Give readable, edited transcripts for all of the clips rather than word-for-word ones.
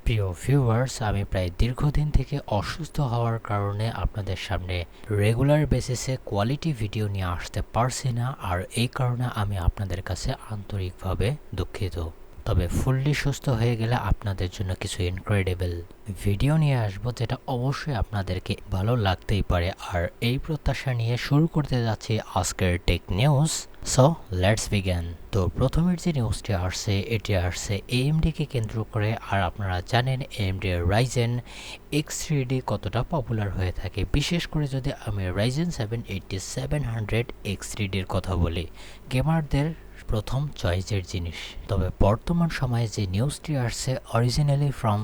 প্রিয় ভিউয়ার্স, আমি প্রায় দীর্ঘদিন থেকে অসুস্থ হওয়ার কারণে আপনাদের সামনে রেগুলার বেসিসে কোয়ালিটি ভিডিও নিয়ে আসতে পারছি না, আর এই কারণে আমি আপনাদের কাছে আন্তরিকভাবে দুঃখিত। তবে ফুললি সুস্থ হয়ে গেলে আপনাদের জন্য কিছু ইনক্রেডিবল ভিডিও নিয়ে আসবো, যেটা অবশ্যই আপনাদেরকে ভালো লাগতেই পারে। আর এই প্রত্যাশা নিয়ে শুরু করতে যাচ্ছি আজকের tech news. So let's begin. তো প্রথমের যে নিউজটি আসছে, এটি আসছে এএমডিকে কেন্দ্র করে। আর আপনারা জানেন এএমডি রাইজেন X3D কতটা পপুলার হয়ে থাকে, বিশেষ করে যদি আমি রাইজেন 7 8700 X3Dর কথা বলি, গেমারদের প্রথম চয়েসের জিনিস। তবে বর্তমান সময়ে যে নিউজটি আসছে অরিজিনালি ফ্রম,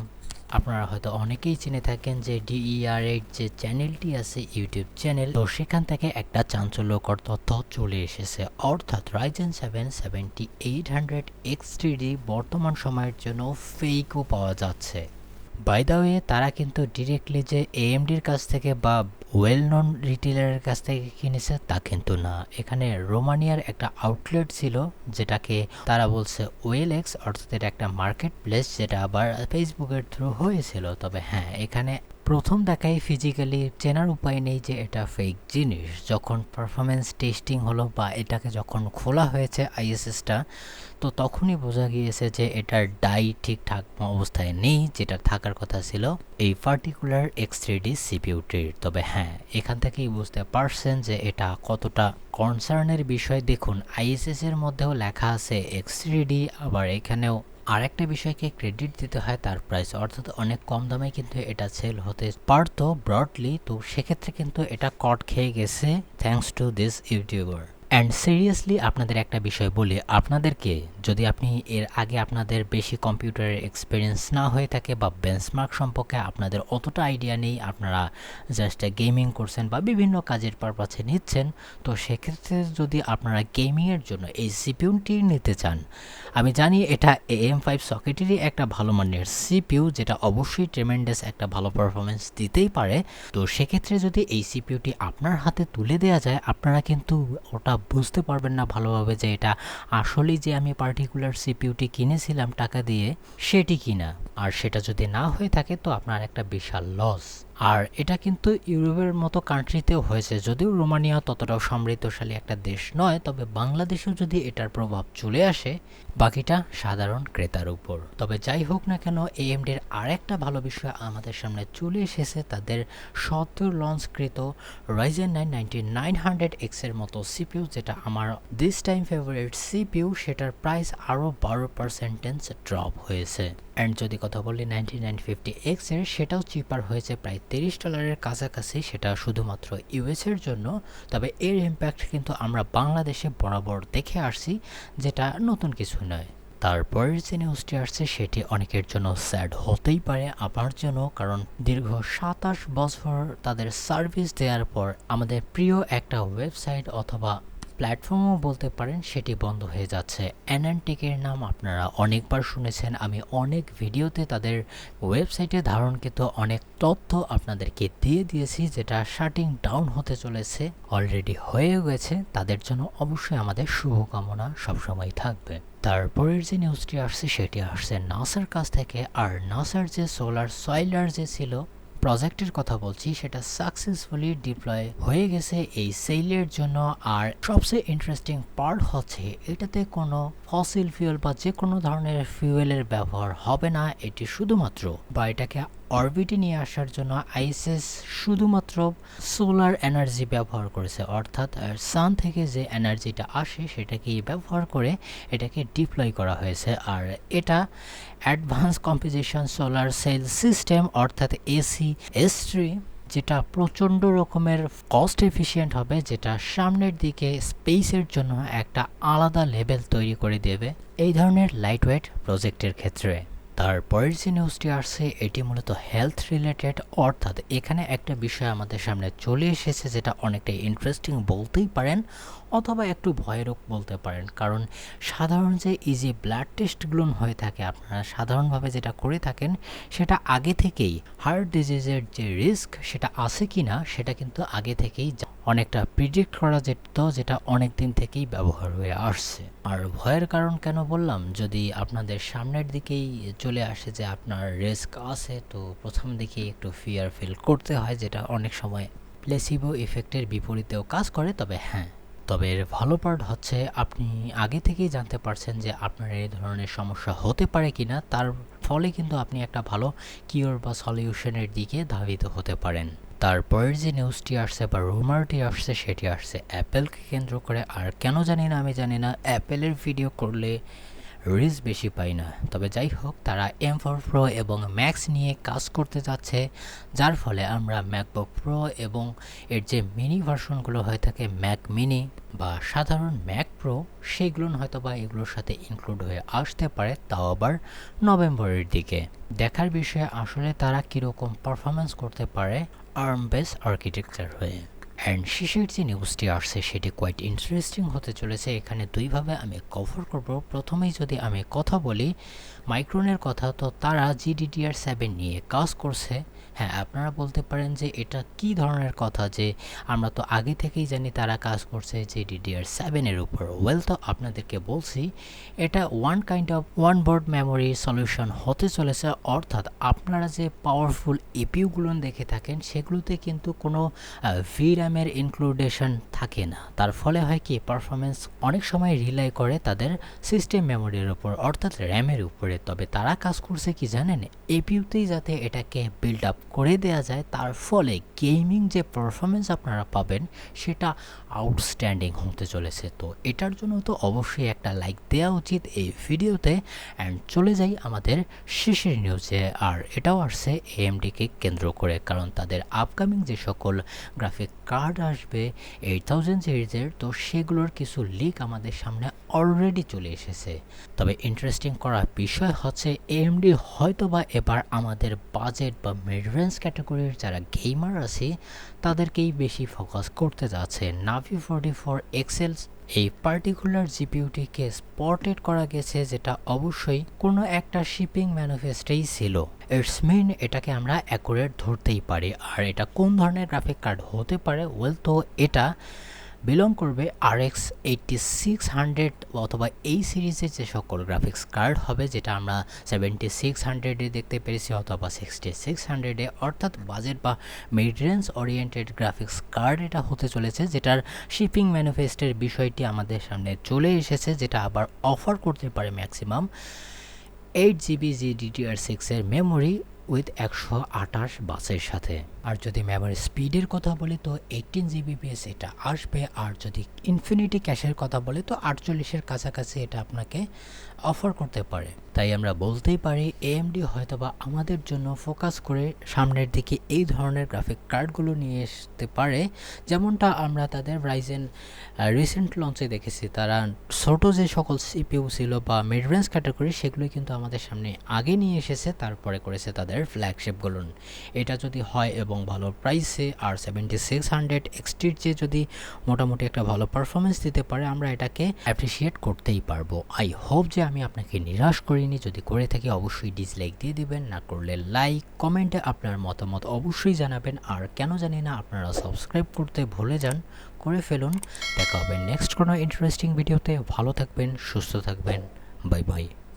আপনারা হয়তো অনেকেই চিনে থাকেন যে DER8 যে চ্যানেলটি আছে, ইউটিউব চ্যানেল, তো সেখান থেকে একটা চাঞ্চল্যকর তথ্য চলে এসেছে, অর্থাৎ রাইজেন 7 7800 X3D বর্তমান সময়ের জন্য ফেকও পাওয়া যাচ্ছে। বাই দ্য ওয়ে, তারা কিন্তু ডিরেক্টলি যে এএমডির কাছ থেকে বা ওয়েল নন রিটেলারের কাছ থেকে কিনেছে তা কিন্তু না। এখানে রোমানিয়ার একটা আউটলেট ছিল, যেটাকে তারা বলছে ওয়েলএক্স, অর্থাৎ এটা একটা মার্কেট প্লেস, যেটা আবার ফেসবুকের থ্রু হয়েছিল। তবে হ্যাঁ, এখানে প্রথম দেখায় ফিজিক্যালি চেনার উপায় নেই যে এটা ফেক জিনিস। যখন পারফরমেন্স টেস্টিং হলো বা এটাকে যখন খোলা হয়েছে আইএসএসটা, তো তখনই বোঝা গিয়েছে যে এটার ডাই ঠিকঠাক অবস্থায় নেই, যেটা থাকার কথা ছিল এই পার্টিকুলার X3D সিপিইউটির। তবে হ্যাঁ, এখান থেকেই বুঝতে পারছেন যে এটা কতটা কনসার্নের বিষয়। দেখুন, আইএসএস এর মধ্যেও লেখা আছে X3D, আবার এখানেও আরেকটা বিষয়কে ক্রেডিট দিতে হয় তার প্রাইস, অর্থাৎ অনেক কম দামে কিন্তু এটা সেল হতে পারতো ব্রডলি। তো সেক্ষেত্রে কিন্তু এটা কট খেয়ে গেছে thanks to this YouTuber. And seriously আপনাদের একটা বিষয় বলি, আপনাদেরকে যদি আপনি এর আগে আপনাদের বেশি কম্পিউটারের এক্সপিরিয়েন্স না হয়ে থাকে বা বেঞ্চমার্ক সম্পর্কে আপনাদের অতটা আইডিয়া নেই, আপনারা জাস্ট গেমিং করছেন বা বিভিন্ন কাজের পারপাসে নিচ্ছেন, তো সেক্ষেত্রে যদি আপনারা গেমিংয়ের জন্য এই সিপিইউটি নিতে চান, আমি জানি এটা AM5 সকেটেরই একটা ভালো মানের সিপিইউ, যেটা অবশ্যই ট্রেমেন্ডাস একটা ভালো পারফরমেন্স দিতেই পারে। তো সেক্ষেত্রে যদি এই সিপিইউটি আপনার হাতে তুলে দেওয়া যায়, আপনারা কিন্তু ওটা বুঝতে পারবেন না ভালোভাবে যে এটা আসলেই যে আমি পার্টিকুলার সিপিইউটি কিনেছিলাম টাকা দিয়ে সেটি কিনা। আর সেটা যদি না হয়ে থাকে তো আপনার একটা বিশাল লস। আর এটা কিন্তু ইউরোপের মতো কান্ট্রিতেও হয়েছে, যদিও রোমানিয়া ততটাও সমৃদ্ধশালী একটা দেশ নয়, তবে বাংলাদেশেও যদি এটার প্রভাব চলে আসে, বাকিটা সাধারণ ক্রেতার উপর। তবে যাই হোক না কেন, এএমডির আরেকটা ভালো বিষয় আমাদের সামনে চলে এসেছে, তাদের সদ্য লঞ্চকৃত রাইজেন 9 9900X এর মতো সিপিইউ, যেটা আমার দিস টাইম ফেভারিট সিপিইউ, সেটার প্রাইস আরও 12% ড্রপ হয়েছে। অ্যান্ড যদি কথা বলি 9950X এর, সেটাও চিপার হয়েছে প্রায় $30 কাছাকাছি, সেটা শুধুমাত্র ইউএস এর জন্য। তবে এর ইম্প্যাক্ট কিন্তু আমরা বাংলাদেশে বরাবর দেখে আসছি, যেটা নতুন কিছু নয়। তারপরের যে নিউজটি আসছে সেটি অনেকের জন্য স্যাড হতেই পারে, আমার জন্য, কারণ দীর্ঘ 27 বছর তাদের সার্ভিস দেওয়ার পর আমাদের প্রিয় একটা ওয়েবসাইট অথবা প্ল্যাটফর্মও বলতে পারেন, সেটি বন্ধ হয়ে যাচ্ছে। অ্যানান্টিকের নাম আপনারা অনেকবার শুনেছেন, আমি অনেক ভিডিওতে তাদের ওয়েবসাইটে ধারণকৃত অনেক তথ্য আপনাদেরকে দিয়ে দিয়েছি, যেটা শাটিং ডাউন হতে চলেছে, অলরেডি হয়ে গেছে। তাদের জন্য অবশ্যই আমাদের শুভকামনা সবসময় থাকবে। তারপরের যে নিউজটি আসছে সেটি আসছে নাসার কাছ থেকে। আর নাসার যে সোলার সয়েলার যে ছিল প্রজেক্টের কথা বলছি, সেটা সাকসেসফুলি ডিপ্লয় হয়ে গেছে এই সেলের জন্য। আর সবচেয়ে ইন্টারেস্টিং পার্ট হচ্ছে এটাতে কোনো ফসিল ফিউয়েল বা যে কোনো ধরনের ফিউয়েলের ব্যবহার হবে না। এটি শুধুমাত্র বা এটাকে অরবিটে নিয়ে আসার জন্য আইএসএস শুধুমাত্র সোলার এনার্জি ব্যবহার করেছে, অর্থাৎ সান থেকে যে এনার্জিটা আসে সেটাকেই ব্যবহার করে এটাকে ডিপ্লয় করা হয়েছে। আর এটা advance composition solar cell system, অর্থাৎ ACS3, যেটা প্রচণ্ড রকমের কস্ট এফিশিয়েন্ট হবে, যেটা সামনের দিকে স্পেসের জন্য একটা আলাদা লেভেল তৈরি করে দেবে এই ধরনের লাইট ওয়েট প্রজেক্টের ক্ষেত্রে। তারপরের যে নিউজটি আসছে এটি মূলত হেলথ রিলেটেড, অর্থাৎ এখানে একটা বিষয় আমাদের সামনে চলে এসেছে, যেটা অনেকটা ইন্টারেস্টিং বলতেই পারেন অথবা একটু ভয়েরও বলতে পারেন। কারণ সাধারণ যে ইজি ব্লাড টেস্টগুলো হয়ে থাকে, আপনারা সাধারণভাবে যেটা করে থাকেন, সেটা আগে থেকেই হার্ট ডিজিজের যে রিস্ক সেটা আছে কি না সেটা কিন্তু আগে থেকেই অনেকটা প্রিডিক্ট করা যেত, যেটা অনেক দিন থেকেই ব্যবহার হয়ে আসছে। আর ভয়ের কারণ কেন বললাম, যদি আপনাদের সামনের দিকেই চলে আসে যে আপনার রিস্ক আছে, তো প্রথম দিকেই একটু ফিয়ার ফিল করতে হয়, যেটা অনেক সময় প্লেসিবো ইফেক্টের বিপরীতেও কাজ করে। তবে এর ভালো পার্ট হচ্ছে আপনি আগে থেকেই জানতে পারছেন যে আপনার এই ধরনের সমস্যা হতে পারে কিনা, তার ফলে কিন্তু আপনি একটা ভালো কিওর বা সলিউশনের দিকে ধাবিত হতে পারেন। তারপরের যে নিউজটি আসছে বা রুমারটি আসছে, সেটি আসছে অ্যাপেলকে কেন্দ্র করে। আর কেন জানি না, আমি জানি না, অ্যাপেলের ভিডিও করলে রিচ বেশি পাই না। তবে যাই হোক, তারা M4 Pro এবং ম্যাক্স নিয়ে কাজ করতে যাচ্ছে, যার ফলে আমরা ম্যাকবুক প্রো এবং এর যে মিনি ভার্সনগুলো হয়ে থাকে, ম্যাক মিনি বা সাধারণ ম্যাক প্রো, সেগুলো হয়তো বা এগুলোর সাথে ইনক্লুড হয়ে আসতে পারে, তাও আবার নভেম্বরের দিকে। দেখার বিষয়ে আসলে তারা কীরকম পারফরমেন্স করতে পারে আর্ম বেস আর্কিটেকচার হয়ে। অ্যান্ড শেষের যে নিউজটি আসছে সেটি কোয়াইট ইন্টারেস্টিং হতে চলেছে। এখানে দুইভাবে আমি কভার করব। প্রথমেই যদি আমি কথা বলি মাইক্রনের কথা, তো তারা GDDR7 নিয়ে কাজ করছে। হ্যাঁ, আপনারা বলতে পারেন যে এটা কি ধরনের কথা, যে আমরা তো আগে থেকেই জানি তারা কাজ করছে GDDR7 এর উপর। ওয়েল, তো আপনাদেরকে বলছি এটা ওয়ান বোর্ড মেমোরি সলিউশন হতে চলেছে। অর্থাৎ আপনারা যে পাওয়ারফুল এপিইউগুলো দেখে থাকেন, সেগুলোতে কিন্তু কোনো VRAM-এর ইনক্লুডেশন থাকে না। তার ফলে হয় কি, পারফরমেন্স অনেক সময় রিলাই করে তাদের সিস্টেম মেমোরির উপর, অর্থাৎ র্যামের উপরে। তবে তারা কাজ করছে কি জানেন, এপিইউতেই যাতে এটাকে বিল্ড আপ করে দেওয়া যায়, তার ফলে গেমিং যে পারফরমেন্স আপনারা পাবেন সেটা আউটস্ট্যান্ডিং হতে চলেছে। তো এটার জন্য তো অবশ্যই একটা লাইক দেওয়া উচিত এই ভিডিওতে। অ্যান্ড চলে যাই আমাদের শেষের নিউজে। আর এটাও আসছে AMD-কে কেন্দ্র করে, কারণ তাদের আপকামিং যে সকল গ্রাফিক কার্ড আসবে 8000 সিরিজের, তো সেগুলোর কিছু লিক আমাদের সামনে অলরেডি চলে এসেছে। তবে ইন্টারেস্টিং করা বিষয় হচ্ছে AMD হয়তো বা এবার আমাদের বাজেট বা মিড রেঞ্জ ক্যাটাগরির যারা গেমার আছে তাদেরকেই বেশি ফোকাস করতে যাচ্ছে। নাভি 44 XL এই পার্টিকুলার জিপিইউটিকে স্পটেড করা গেছে, যেটা অবশ্যই কোনো একটা শিপিং ম্যানিফেস্টেই ছিল। ইটস মিন এটাকে আমরা অ্যাকুরেট ধরতেই পারি। আর এটা কোন ধরনের গ্রাফিক কার্ড হতে পারে, ওয়েল, তো এটা বিলং করবে RX 8600 অথবা এই সিরিজের যে সকল গ্রাফিক্স কার্ড হবে, যেটা আমরা 7600-এ দেখতে পেরেছি অথবা 6600-এ, অর্থাৎ বাজেট বা mid range oriented graphics card এটা হতে চলেছে, যেটার শিপিং ম্যানিফেস্টের বিষয়টি আমাদের সামনে চলে এসেছে, যেটা আবার অফার করতে পারে ম্যাক্সিমাম 8GB GDDR6 এর মেমোরি উইথ 128 বাসের সাথে। আর যদি মেমোরি স্পিডের কথা বলি তো 18 Gbps এটা আসবে। আর যদি ইনফিনিটি ক্যাশের কথা বলি তো 48-এর কাছাকাছি এটা আপনাকে অফার করতে পারে। তাই আমরা বলতেই পারি AMD হয়তোবা আমাদের জন্য ফোকাস করে সামনের দিকে এই ধরনের গ্রাফিক কার্ডগুলো নিয়ে আসতে পারে, যেমনটা আমরা তাদের রাইজেন রিসেন্ট লঞ্চে দেখেছি। তারা ছোটো যে সকল CPU ছিল বা মিড রেঞ্জ ক্যাটাগরি, সেগুলো কিন্তু আমাদের সামনে আগে নিয়ে এসেছে, তারপরে করেছে তাদের ফ্ল্যাগশিপগুলো। এটা যদি হয় এবং ভালো প্রাইসে, আর 7600 XT-র যে যদি মোটামুটি একটা ভালো পারফরমেন্স দিতে পারে, আমরা এটাকে অ্যাপ্রিসিয়েট করতেই পারবো। আই হোপ যে আমি আপনাকে নিরাশ করিনি। যদি করে থাকি অবশ্যই ডিসলাইক দিয়ে দিবেন, না করলে লাইক, কমেন্টে আপনার মতামত অবশ্যই জানাবেন। আর কেন জানি না আপনারা সাবস্ক্রাইব করতে ভুলে যান, করে ফেলুন। দেখা হবে নেক্সট কোনো ইন্টারেস্টিং ভিডিওতে। ভালো থাকবেন, সুস্থ থাকবেন, বাই বাই।